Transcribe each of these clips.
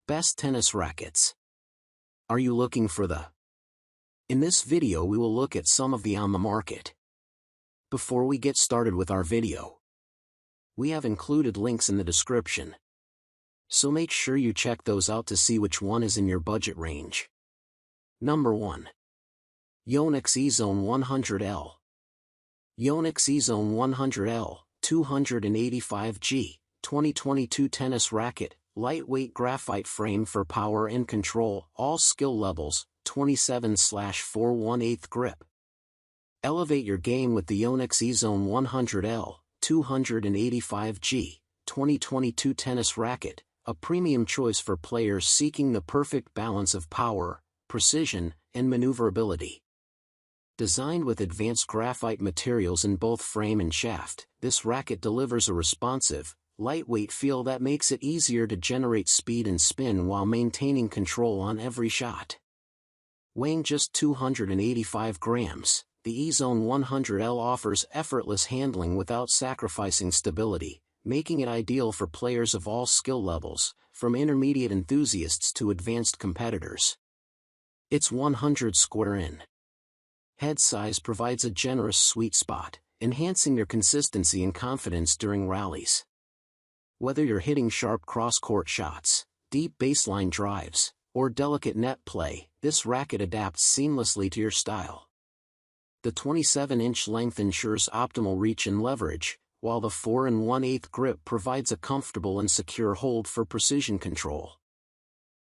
Best tennis rackets. Are you looking for the? In this video we will look at some of the on the market. Before we get started with our video, we have included links in the description, so make sure you check those out to see which one is in your budget range. Number 1. Yonex EZONE 100L. Yonex EZONE 100L, 285G, 2022 tennis racket, lightweight graphite frame for power and control, all skill levels, 27/4/1/8 grip. Elevate your game with the Yonex EZONE 100L, 285G, 2022 tennis racket, a premium choice for players seeking the perfect balance of power, precision, and maneuverability. Designed with advanced graphite materials in both frame and shaft, this racket delivers a responsive, lightweight feel that makes it easier to generate speed and spin while maintaining control on every shot. Weighing just 285 grams, the EZONE 100L offers effortless handling without sacrificing stability, making it ideal for players of all skill levels, from intermediate enthusiasts to advanced competitors. Its 100 square in head size provides a generous sweet spot, enhancing your consistency and confidence during rallies. Whether you're hitting sharp cross-court shots, deep baseline drives, or delicate net play, this racket adapts seamlessly to your style. The 27-inch length ensures optimal reach and leverage, while the 4 1/8 grip provides a comfortable and secure hold for precision control.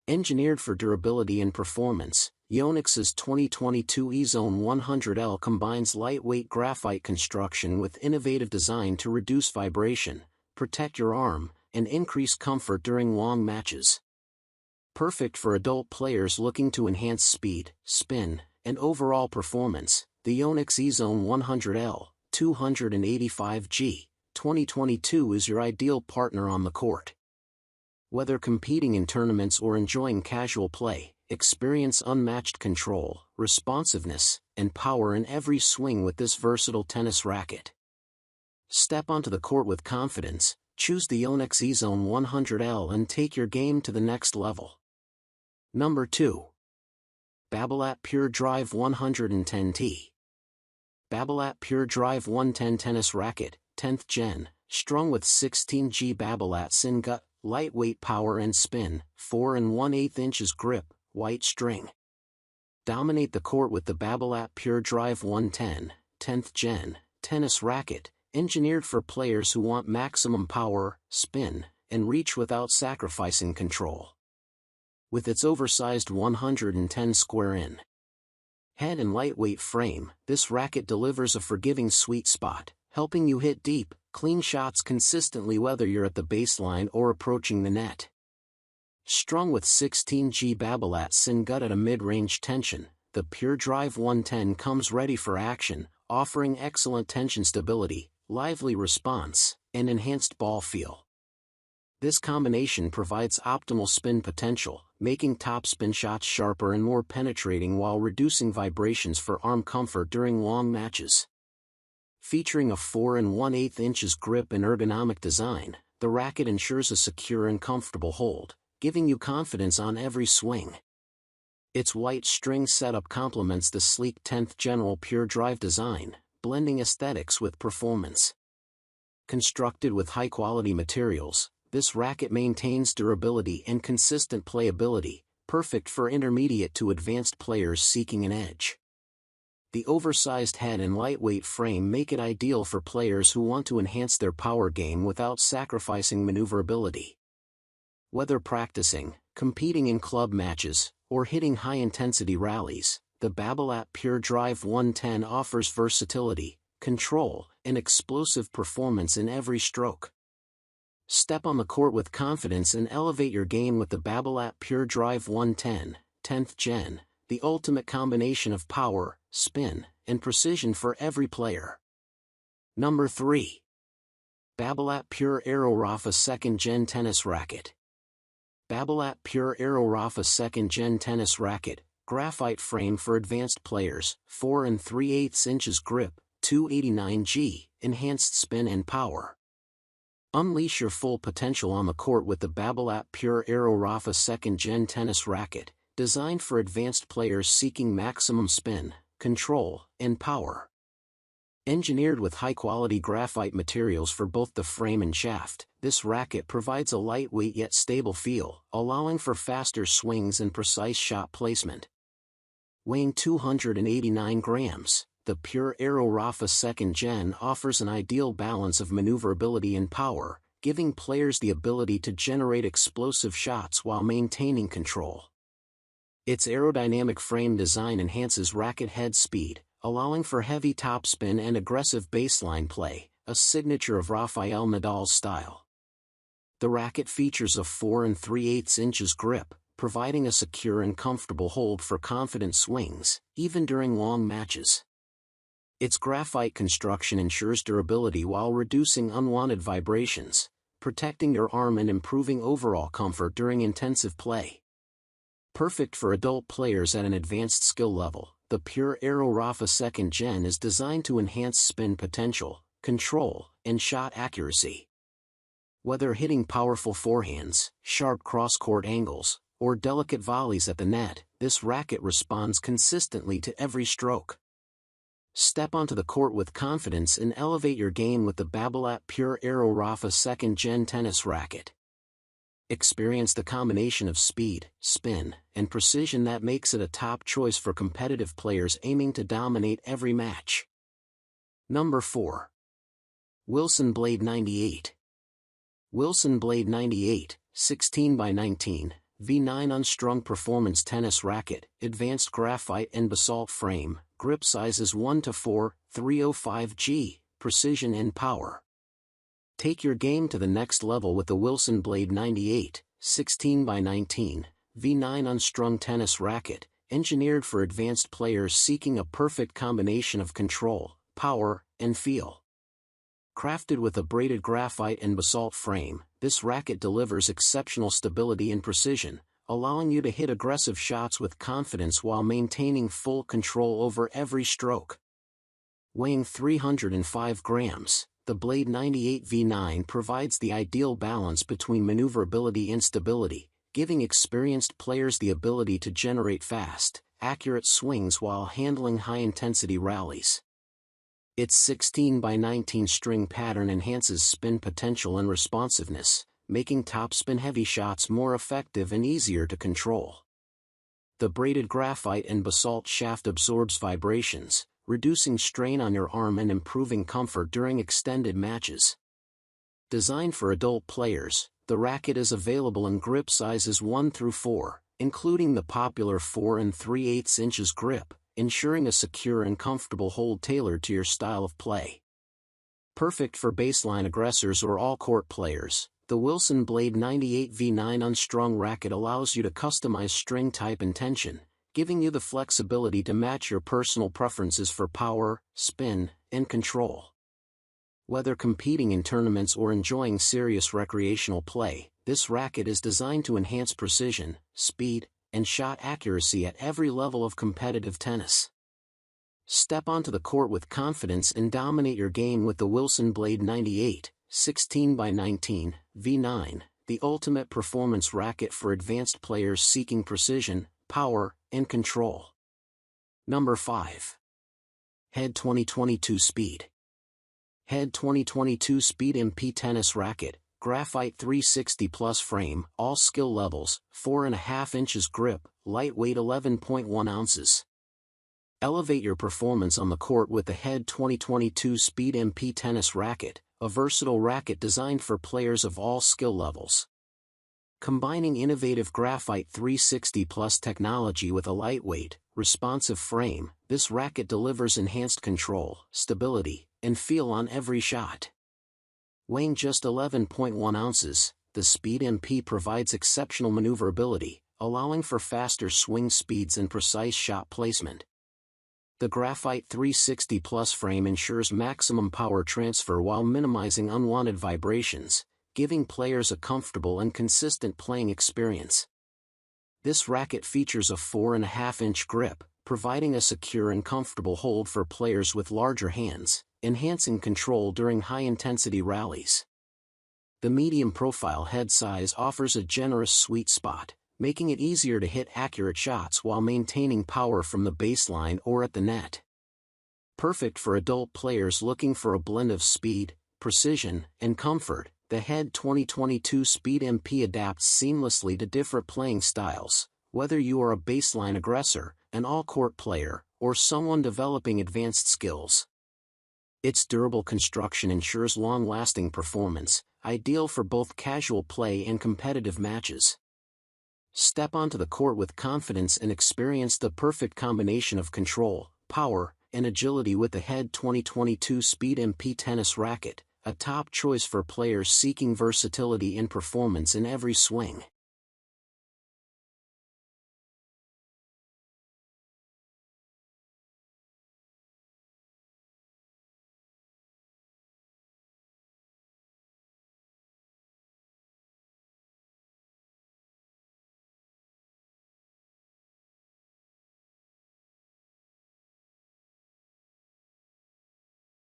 Engineered for durability and performance, Yonex's 2022 EZONE 100L combines lightweight graphite construction with innovative design to reduce vibration, protect your arm, and increase comfort during long matches. Perfect for adult players looking to enhance speed, spin, and overall performance, the Yonex EZONE 100L, 285G, 2022 is your ideal partner on the court. Whether competing in tournaments or enjoying casual play, experience unmatched control, responsiveness, and power in every swing with this versatile tennis racket. Step onto the court with confidence, choose the Yonex EZONE 100L and take your game to the next level. Number 2. Babolat Pure Drive 110T. Babolat Pure Drive 110 tennis racket, 10th gen, strung with 16G Babolat sin gut, lightweight power and spin, 4 1/8 inches grip, white string. Dominate the court with the Babolat Pure Drive 110, 10th gen, tennis racket, engineered for players who want maximum power, spin, and reach without sacrificing control. With its oversized 110 square in head and lightweight frame, this racket delivers a forgiving sweet spot, helping you hit deep, clean shots consistently whether you're at the baseline or approaching the net. Strung with 16G Babolat sin gut at a mid-range tension, the Pure Drive 110 comes ready for action, offering excellent tension stability, lively response, and enhanced ball feel. This combination provides optimal spin potential, making topspin shots sharper and more penetrating while reducing vibrations for arm comfort during long matches. Featuring a 4 1/8 inches grip and ergonomic design, the racket ensures a secure and comfortable hold, giving you confidence on every swing. Its white string setup complements the sleek 10th General Pure Drive design, blending aesthetics with performance. Constructed with high-quality materials, this racket maintains durability and consistent playability, perfect for intermediate to advanced players seeking an edge. The oversized head and lightweight frame make it ideal for players who want to enhance their power game without sacrificing maneuverability. Whether practicing, competing in club matches, or hitting high-intensity rallies, the Babolat Pure Drive 110 offers versatility, control, and explosive performance in every stroke. Step on the court with confidence and elevate your game with the Babolat Pure Drive 110, 10th gen, the ultimate combination of power, spin, and precision for every player. Number 3. Babolat Pure Aero Rafa 2nd Gen Tennis Racket. Babolat Pure Aero Rafa 2nd Gen Tennis Racket, graphite frame for advanced players, 4 3/8 inches grip, 289G, enhanced spin and power. Unleash your full potential on the court with the Babolat Pure Aero Rafa 2nd Gen tennis racket, designed for advanced players seeking maximum spin, control, and power. Engineered with high-quality graphite materials for both the frame and shaft, this racket provides a lightweight yet stable feel, allowing for faster swings and precise shot placement. Weighing 289 grams, the Pure Aero Rafa 2nd Gen offers an ideal balance of maneuverability and power, giving players the ability to generate explosive shots while maintaining control. Its aerodynamic frame design enhances racket head speed, allowing for heavy topspin and aggressive baseline play, a signature of Rafael Nadal's style. The racket features a 4 3/8 inches grip, providing a secure and comfortable hold for confident swings, even during long matches. Its graphite construction ensures durability while reducing unwanted vibrations, protecting your arm and improving overall comfort during intensive play. Perfect for adult players at an advanced skill level, the Pure Aero Rafa 2nd Gen is designed to enhance spin potential, control, and shot accuracy. Whether hitting powerful forehands, sharp cross-court angles, or delicate volleys at the net, this racket responds consistently to every stroke. Step onto the court with confidence and elevate your game with the Babolat Pure Aero Rafa 2nd Gen tennis racket. Experience the combination of speed, spin, and precision that makes it a top choice for competitive players aiming to dominate every match. Number 4. Wilson Blade 98. Wilson Blade 98, 16x19, V9 Unstrung Performance Tennis Racket, Advanced Graphite and Basalt Frame, Grip Sizes 1-4, 305G, Precision and Power. Take your game to the next level with the Wilson Blade 98, 16x19, V9 Unstrung Tennis Racket, engineered for advanced players seeking a perfect combination of control, power, and feel. Crafted with a braided graphite and basalt frame, this racket delivers exceptional stability and precision, allowing you to hit aggressive shots with confidence while maintaining full control over every stroke. Weighing 305 grams, the Blade 98 V9 provides the ideal balance between maneuverability and stability, giving experienced players the ability to generate fast, accurate swings while handling high-intensity rallies. Its 16x19 string pattern enhances spin potential and responsiveness, making topspin-heavy shots more effective and easier to control. The braided graphite and basalt shaft absorbs vibrations, reducing strain on your arm and improving comfort during extended matches. Designed for adult players, the racket is available in grip sizes 1-4, including the popular 4 3/8 inches grip, ensuring a secure and comfortable hold tailored to your style of play. Perfect for baseline aggressors or all-court players, the Wilson Blade 98 V9 Unstrung racket allows you to customize string type and tension, giving you the flexibility to match your personal preferences for power, spin, and control. Whether competing in tournaments or enjoying serious recreational play, this racket is designed to enhance precision, speed, and shot accuracy at every level of competitive tennis. Step onto the court with confidence and dominate your game with the Wilson Blade 98, 16x19, V9, the ultimate performance racket for advanced players seeking precision, power, and control. Number 5. Head 2022 Speed. Head 2022 Speed MP Tennis Racket, Graphite 360 Plus Frame, all skill levels, 4.5 inches grip, lightweight 11.1 ounces. Elevate your performance on the court with the Head 2022 Speed MP Tennis Racket, a versatile racket designed for players of all skill levels. Combining innovative Graphite 360 Plus technology with a lightweight, responsive frame, this racket delivers enhanced control, stability, and feel on every shot. Weighing just 11.1 ounces, the Speed MP provides exceptional maneuverability, allowing for faster swing speeds and precise shot placement. The Graphite 360 Plus frame ensures maximum power transfer while minimizing unwanted vibrations, giving players a comfortable and consistent playing experience. This racket features a 4.5-inch grip, providing a secure and comfortable hold for players with larger hands, enhancing control during high-intensity rallies. The medium-profile head size offers a generous sweet spot, making it easier to hit accurate shots while maintaining power from the baseline or at the net. Perfect for adult players looking for a blend of speed, precision, and comfort, the Head 2022 Speed MP adapts seamlessly to different playing styles, whether you are a baseline aggressor, an all-court player, or someone developing advanced skills. Its durable construction ensures long-lasting performance, ideal for both casual play and competitive matches. Step onto the court with confidence and experience the perfect combination of control, power, and agility with the Head 2022 Speed MP tennis racket, a top choice for players seeking versatility and performance in every swing.